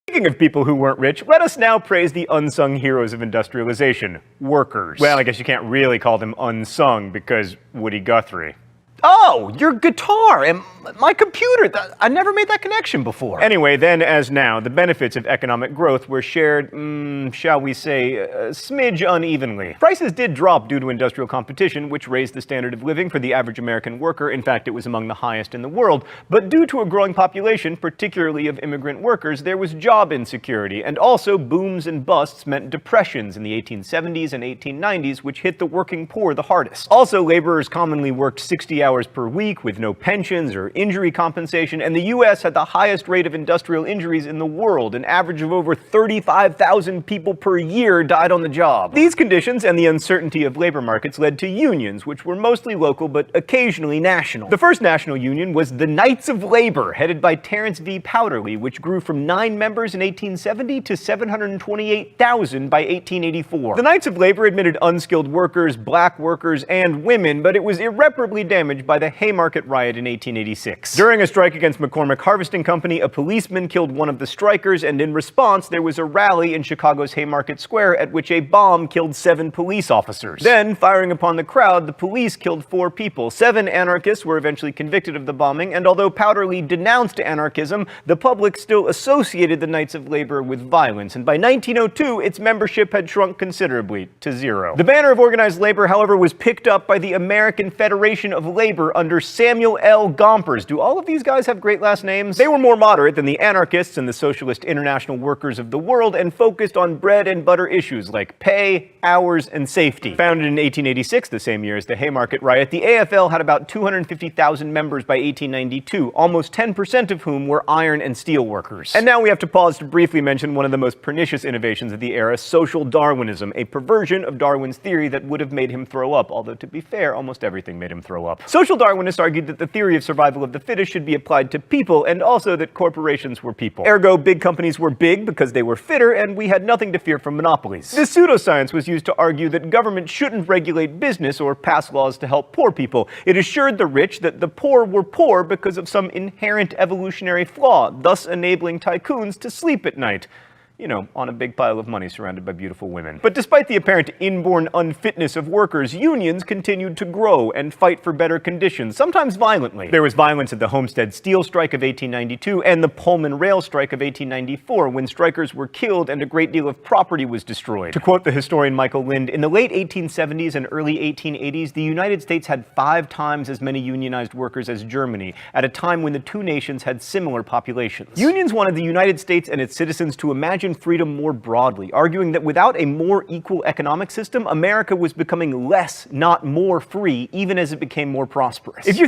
Speaking of people who weren't rich, let us now praise the unsung heroes of industrialization, workers. Well, I guess you can't really call them unsung because Woody Guthrie. Oh, your guitar and my computer. I never made that connection before. Anyway, then as now, the benefits of economic growth were shared, shall we say, a smidge unevenly. Prices did drop due to industrial competition, which raised the standard of living for the average American worker. In fact, it was among the highest in the world. But due to a growing population, particularly of immigrant workers, there was job insecurity. And also, booms and busts meant depressions in the 1870s and 1890s, which hit the working poor the hardest. Also, laborers commonly worked 60 hours per week with no pensions or injury compensation, and the U.S. had the highest rate of industrial injuries in the world. An average of over 35,000 people per year died on the job. These conditions and the uncertainty of labor markets led to unions, which were mostly local but occasionally national. The first national union was the Knights of Labor, headed by Terence V. Powderly, which grew from 9 members in 1870 to 728,000 by 1884. The Knights of Labor admitted unskilled workers, black workers, and women, but it was irreparably damaged by the Haymarket Riot in 1886. During a strike against McCormick Harvesting Company, a policeman killed one of the strikers, and in response, there was a rally in Chicago's Haymarket Square at which a bomb killed 7 police officers. Then, firing upon the crowd, the police killed 4 people. 7 anarchists were eventually convicted of the bombing, and although Powderly denounced anarchism, the public still associated the Knights of Labor with violence, and by 1902, its membership had shrunk considerably to 0. The banner of organized labor, however, was picked up by the American Federation of Labor under Samuel L. Gompers. Do all of these guys have great last names? They were more moderate than the anarchists and the Socialist International Workers of the World and focused on bread and butter issues like pay, hours, and safety. Founded in 1886, the same year as the Haymarket Riot, the AFL had about 250,000 members by 1892, almost 10% of whom were iron and steel workers. And now we have to pause to briefly mention one of the most pernicious innovations of the era, social Darwinism, a perversion of Darwin's theory that would have made him throw up, although to be fair, almost everything made him throw up. Social Darwinists argued that the theory of survival of the fittest should be applied to people, and also that corporations were people. Ergo, big companies were big because they were fitter, and we had nothing to fear from monopolies. This pseudoscience was used to argue that government shouldn't regulate business or pass laws to help poor people. It assured the rich that the poor were poor because of some inherent evolutionary flaw, thus enabling tycoons to sleep at night. You know, on a big pile of money surrounded by beautiful women. But despite the apparent inborn unfitness of workers, unions continued to grow and fight for better conditions, sometimes violently. There was violence at the Homestead Steel Strike of 1892 and the Pullman Rail Strike of 1894, when strikers were killed and a great deal of property was destroyed. To quote the historian Michael Lind, in the late 1870s and early 1880s, the United States had 5 times as many unionized workers as Germany, at a time when the two nations had similar populations. Unions wanted the United States and its citizens to imagine freedom more broadly, arguing that without a more equal economic system, America was becoming less, not more free, even as it became more prosperous. If you think